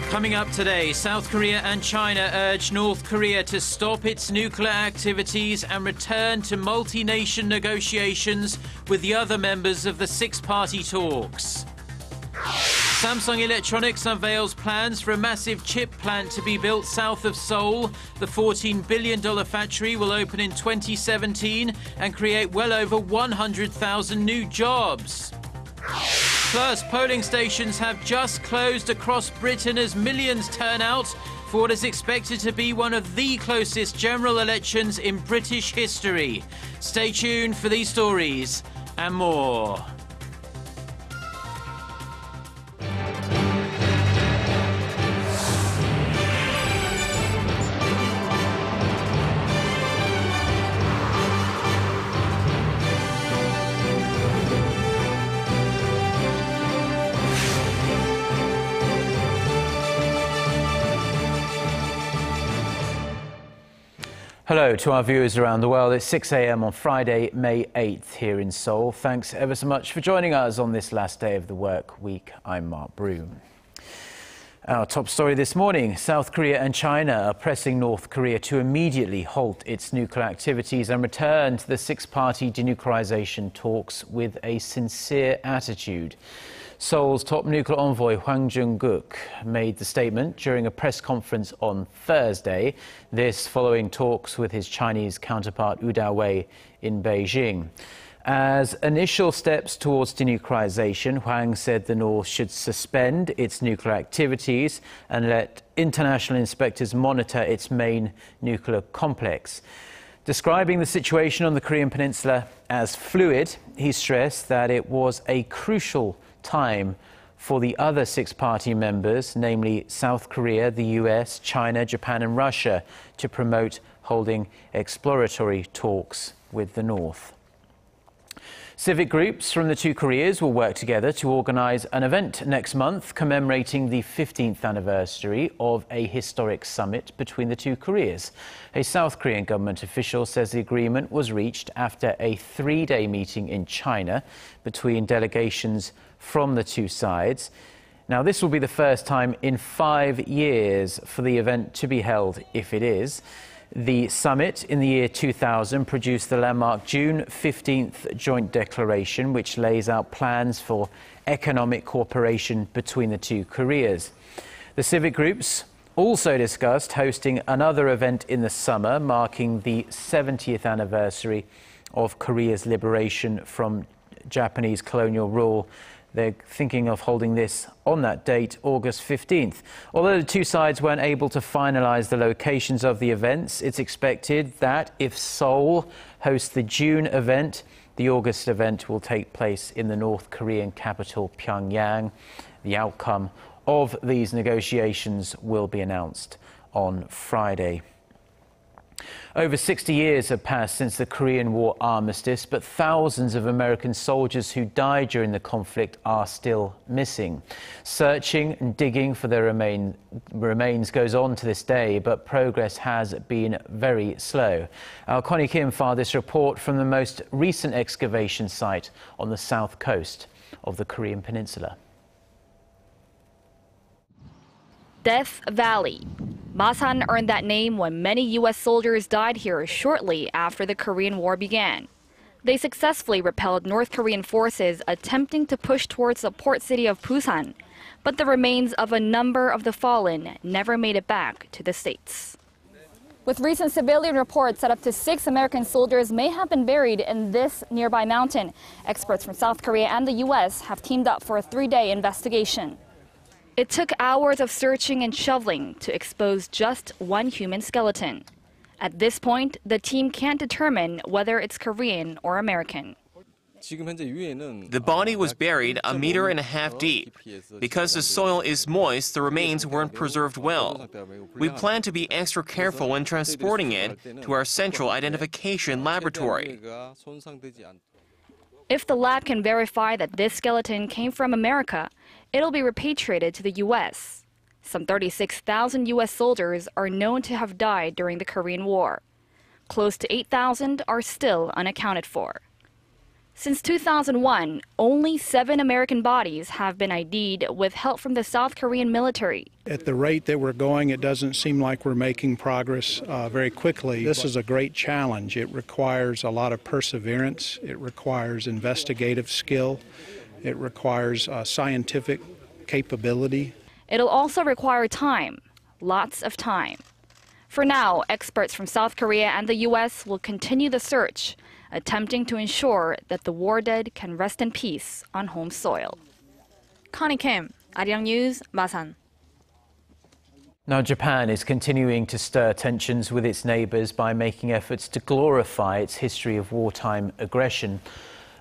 Coming up today, South Korea and China urge North Korea to stop its nuclear activities and return to multi-nation negotiations with the other members of the six-party talks. Samsung Electronics unveils plans for a massive chip plant to be built south of Seoul. The $14 billion factory will open in 2017 and create well over 100,000 new jobs. Plus, polling stations have just closed across Britain as millions turn out for what is expected to be one of the closest general elections in British history. Stay tuned for these stories and more. Hello to our viewers around the world. It's 6 a.m. on Friday, May 8th here in Seoul. Thanks ever so much for joining us on this last day of the work week. I'm Mark Broome. Our top story this morning, South Korea and China are pressing North Korea to immediately halt its nuclear activities and return to the six-party denuclearization talks with a sincere attitude. Seoul's top nuclear envoy Hwang Jung-guk made the statement during a press conference on Thursday, this following talks with his Chinese counterpart WWII in Beijing. As initial steps towards denuclearization, Hwang said the North should suspend its nuclear activities and let international inspectors monitor its main nuclear complex. Describing the situation on the Korean peninsula as fluid, he stressed that it was a crucial time for the other six-party members, namely South Korea, the US, China, Japan and Russia, to promote holding exploratory talks with the North. Civic groups from the two Koreas will work together to organize an event next month commemorating the 15th anniversary of a historic summit between the two Koreas. A South Korean government official says the agreement was reached after a three-day meeting in China between delegations from the two sides. Now, this will be the first time in 5 years for the event to be held, if it is. The summit in the year 2000 produced the landmark June 15th Joint Declaration, which lays out plans for economic cooperation between the two Koreas. The civic groups also discussed hosting another event in the summer, marking the 70th anniversary of Korea's liberation from Japanese colonial rule. They're thinking of holding this on that date, August 15th. Although the two sides weren't able to finalize the locations of the events, it's expected that if Seoul hosts the June event, the August event will take place in the North Korean capital, Pyongyang. The outcome of these negotiations will be announced on Friday. Over 60 years have passed since the Korean War armistice, but thousands of American soldiers who died during the conflict are still missing. Searching and digging for their remains goes on to this day, but progress has been very slow. Our Connie Kim filed this report from the most recent excavation site on the south coast of the Korean peninsula. Death Valley. Masan earned that name when many U.S. soldiers died here shortly after the Korean War began. They successfully repelled North Korean forces attempting to push towards the port city of Busan, but the remains of a number of the fallen never made it back to the States. With recent civilian reports that up to 6 American soldiers may have been buried in this nearby mountain, experts from South Korea and the U.S. have teamed up for a 3-day investigation. It took hours of searching and shoveling to expose just one human skeleton. At this point, the team can't determine whether it's Korean or American. The body was buried 1.5 meters deep. Because the soil is moist, the remains weren't preserved well. We plan to be extra careful when transporting it to our central identification laboratory. If the lab can verify that this skeleton came from America, it'll be repatriated to the U.S. Some 36,000 U.S. soldiers are known to have died during the Korean War. Close to 8,000 are still unaccounted for. Since 2001, only 7 American bodies have been ID'd with help from the South Korean military. At the rate that we're going, it doesn't seem like we're making progress very quickly. This is a great challenge. It requires a lot of perseverance. It requires investigative skill. It requires scientific capability. It'll also require time, lots of time. For now, experts from South Korea and the U.S. will continue the search, attempting to ensure that the war dead can rest in peace on home soil. Connie Kim, Arirang News, Masan. Now, Japan is continuing to stir tensions with its neighbours by making efforts to glorify its history of wartime aggression.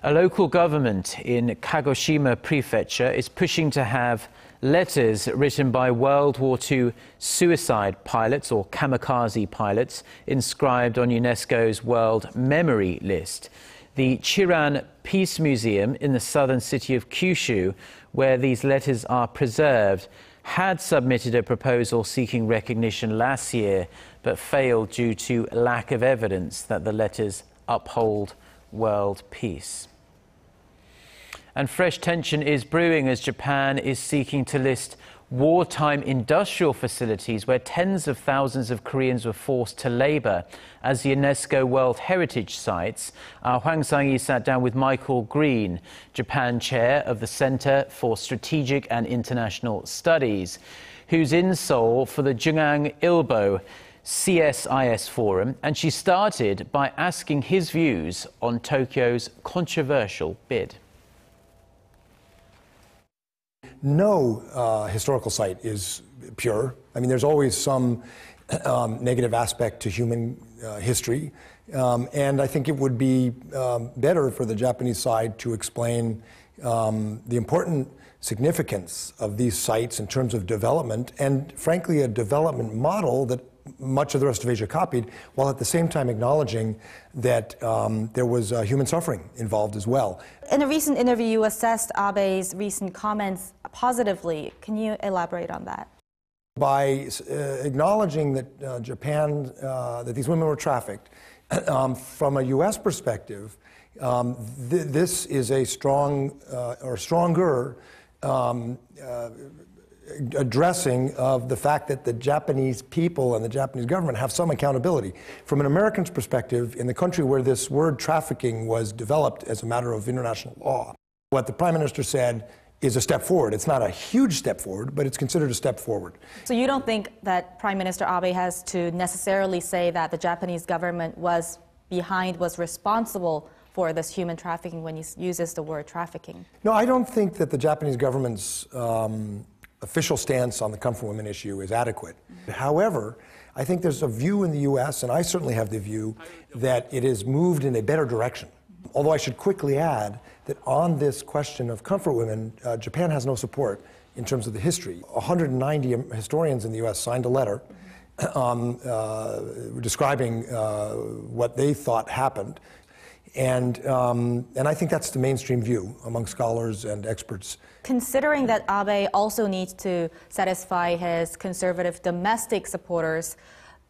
A local government in Kagoshima Prefecture is pushing to have letters written by World War II suicide pilots or kamikaze pilots inscribed on UNESCO's World Memory List. The Chiran Peace Museum in the southern city of Kyushu, where these letters are preserved, had submitted a proposal seeking recognition last year, but failed due to lack of evidence that the letters uphold world peace. And fresh tension is brewing as Japan is seeking to list wartime industrial facilities where tens of thousands of Koreans were forced to labour as UNESCO World Heritage Sites. Our Hwang Sang-yi sat down with Michael Green, Japan Chair of the Centre for Strategic and International Studies, who's in Seoul for the Jungang Ilbo CSIS Forum, and she started by asking his views on Tokyo's controversial bid. No historical site is pure. I mean, there's always some negative aspect to human history, and I think it would be better for the Japanese side to explain the important significance of these sites in terms of development, and frankly a development model that much of the rest of Asia copied, while at the same time acknowledging that there was human suffering involved as well. In a recent interview, you assessed Abe's recent comments positively. Can you elaborate on that? By acknowledging that Japan, that these women were trafficked, from a U.S. perspective, this is a strong or stronger addressing of the fact that the Japanese people and the Japanese government have some accountability. From an American's perspective, in the country where this word trafficking was developed as a matter of international law, what the Prime Minister said is a step forward. It's not a huge step forward, but it's considered a step forward. So you don't think that Prime Minister Abe has to necessarily say that the Japanese government was responsible for this human trafficking when he uses the word trafficking? No, I don't think that the Japanese government's official stance on the comfort women issue is adequate. However, I think there's a view in the U.S., and I certainly have the view, that it has moved in a better direction. Although I should quickly add that on this question of comfort women, Japan has no support in terms of the history. 190 historians in the U.S. signed a letter describing what they thought happened. And I think that's the mainstream view among scholars and experts. Considering that Abe also needs to satisfy his conservative domestic supporters,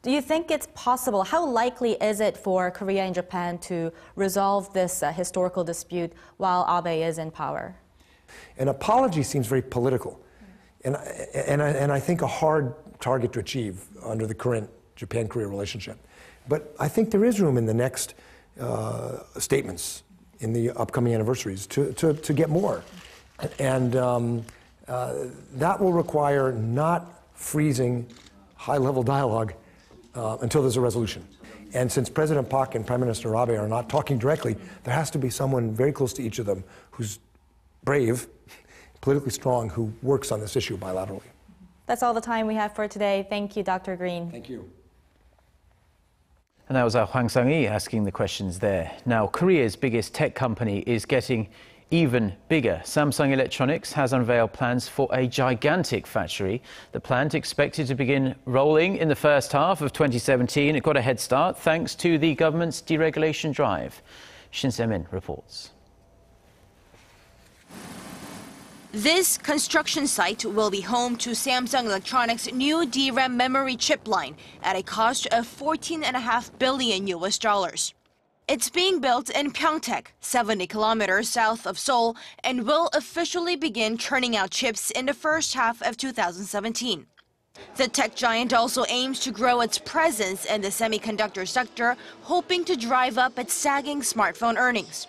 do you think it's possible, how likely is it for Korea and Japan to resolve this historical dispute while Abe is in power? An apology seems very political, and I think a hard target to achieve under the current Japan-Korea relationship. But I think there is room in the next statements in the upcoming anniversaries to get more. And that will require not freezing high-level dialogue until there's a resolution. And since President Park and Prime Minister Abe are not talking directly, there has to be someone very close to each of them who's brave, politically strong, who works on this issue bilaterally. That's all the time we have for today. Thank you, Dr. Green. Thank you. And that was our Hwang Sang-yi asking the questions there. Now, Korea's biggest tech company is getting even bigger. Samsung Electronics has unveiled plans for a gigantic factory. The plant expected to begin rolling in the first half of 2017. It got a head start thanks to the government's deregulation drive. Shin Se-min reports. This construction site will be home to Samsung Electronics' new DRAM memory chip line at a cost of $14.5 billion. It's being built in Pyeongtaek, 70 kilometers south of Seoul, and will officially begin churning out chips in the first half of 2017. The tech giant also aims to grow its presence in the semiconductor sector, hoping to drive up its sagging smartphone earnings.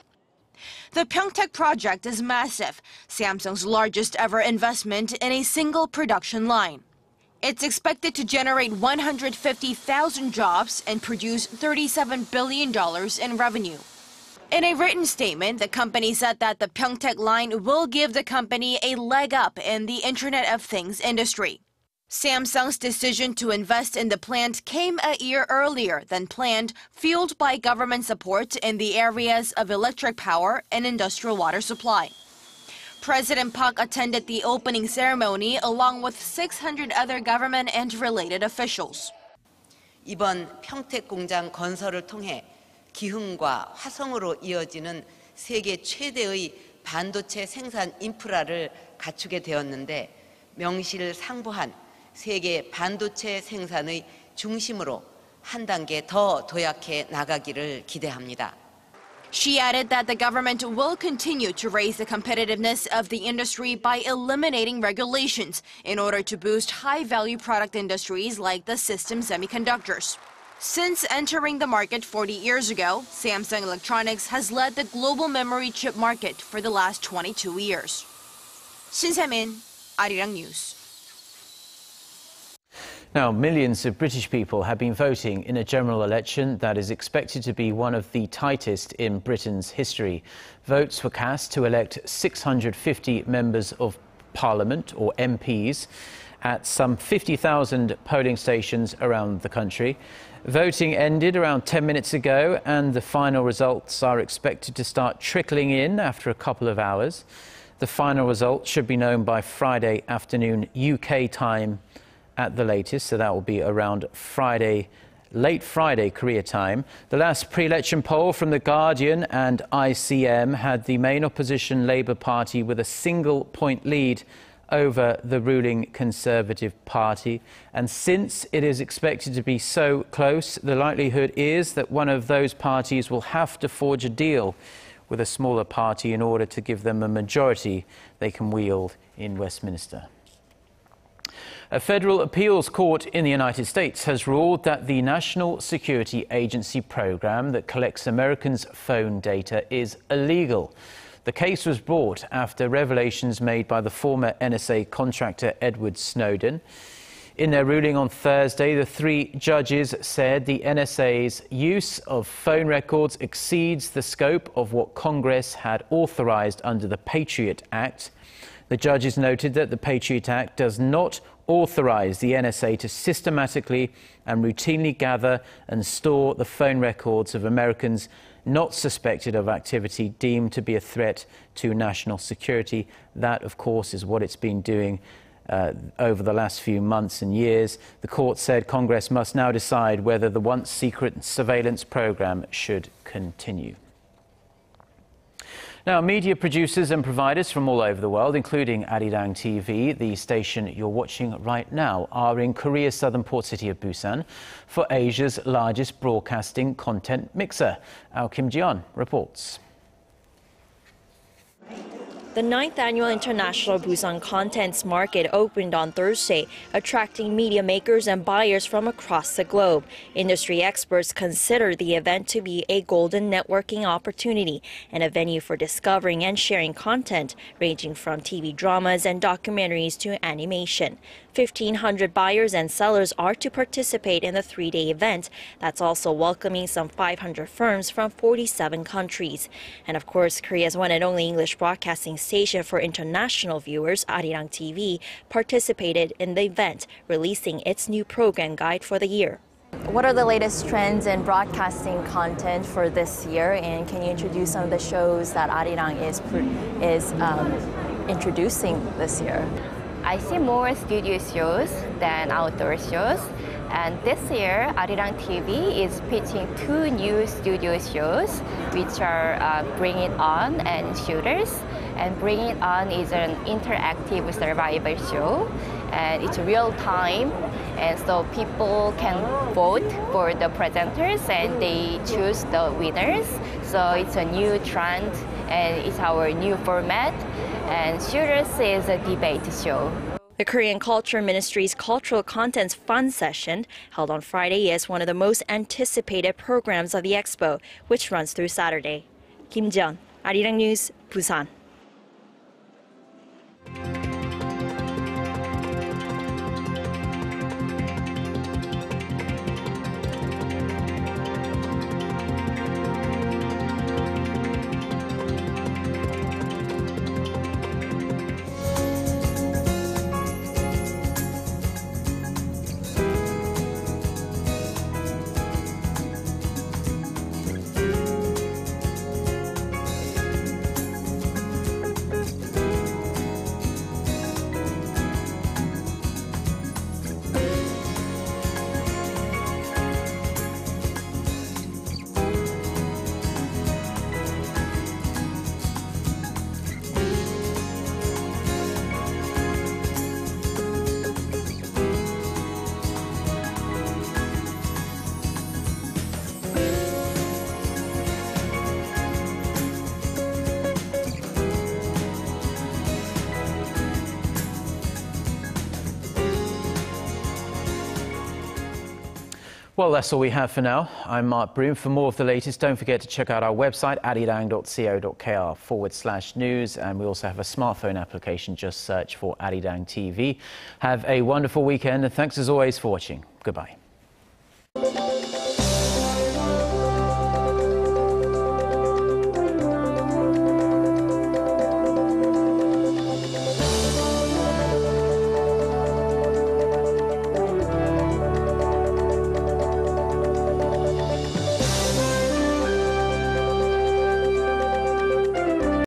The Pyeongtaek project is massive, Samsung's largest ever investment in a single production line. It's expected to generate 150,000 jobs and produce $37 billion in revenue. In a written statement, the company said that the Pyeongtaek line will give the company a leg up in the Internet of Things industry. Samsung's decision to invest in the plant came a year earlier than planned, fueled by government support in the areas of electric power and industrial water supply. President Park attended the opening ceremony along with 600 other government and related officials. 이번 평택 공장 건설을 통해 기흥과 화성으로 이어지는 세계 최대의 반도체 생산 인프라를 갖추게 되었는데 명실상부한 세계 반도체 생산의 중심으로 한 단계 더 도약해 나가기를 기대합니다. She added that the government will continue to raise the competitiveness of the industry by eliminating regulations in order to boost high-value product industries like the system semiconductors. Since entering the market 40 years ago, Samsung Electronics has led the global memory chip market for the last 22 years. Shin Se-min, Arirang News. Now, millions of British people have been voting in a general election that is expected to be one of the tightest in Britain's history. Votes were cast to elect 650 members of Parliament, or MPs, at some 50,000 polling stations around the country. Voting ended around 10 minutes ago, and the final results are expected to start trickling in after a couple of hours. The final results should be known by Friday afternoon UK time at the latest, so that will be around late Friday Korea time. The last pre-election poll from The Guardian and ICM had the main opposition Labour Party with a single-point lead over the ruling Conservative Party. And since it is expected to be so close, the likelihood is that one of those parties will have to forge a deal with a smaller party in order to give them a majority they can wield in Westminster. A federal appeals court in the United States has ruled that the National Security Agency program that collects Americans' phone data is illegal. The case was brought after revelations made by the former NSA contractor Edward Snowden. In their ruling on Thursday, the three judges said the NSA's use of phone records exceeds the scope of what Congress had authorized under the Patriot Act. The judges noted that the Patriot Act does not authorize the NSA to systematically and routinely gather and store the phone records of Americans not suspected of activity deemed to be a threat to national security. That, of course, is what it's been doing over the last few months and years. The court said Congress must now decide whether the once secret surveillance program should continue. Now, media producers and providers from all over the world, including Arirang TV, the station you're watching right now, are in Korea's southern port city of Busan for Asia's largest broadcasting content mixer. Our Kim Ji-yeon reports. The 9th annual International Busan Contents Market opened on Thursday, attracting media makers and buyers from across the globe. Industry experts consider the event to be a golden networking opportunity and a venue for discovering and sharing content, ranging from TV dramas and documentaries to animation. 1,500 buyers and sellers are to participate in the three-day event that's also welcoming some 500 firms from 47 countries. And of course, Korea's one and only English broadcasting station for international viewers, Arirang TV, participated in the event, releasing its new program guide for the year. What are the latest trends in broadcasting content for this year, and can you introduce some of the shows that Arirang is introducing this year? I see more studio shows than outdoor shows. And this year, Arirang TV is pitching 2 new studio shows, which are Bring It On and Shooters. And Bring It On is an interactive survival show, and it's real time, and so people can vote for the presenters and they choose the winners. So it's a new trend and it's our new format, and Shooters is a debate show. The Korean Culture Ministry's Cultural Contents Fund session, held on Friday, is one of the most anticipated programs of the expo, which runs through Saturday. Kim Jeon, Arirang News, Busan. Well, that's all we have for now. I'm Mark Broome. For more of the latest, don't forget to check out our website, arirang.co.kr/news. And we also have a smartphone application. Just search for Arirang TV. Have a wonderful weekend, and thanks as always for watching. Goodbye.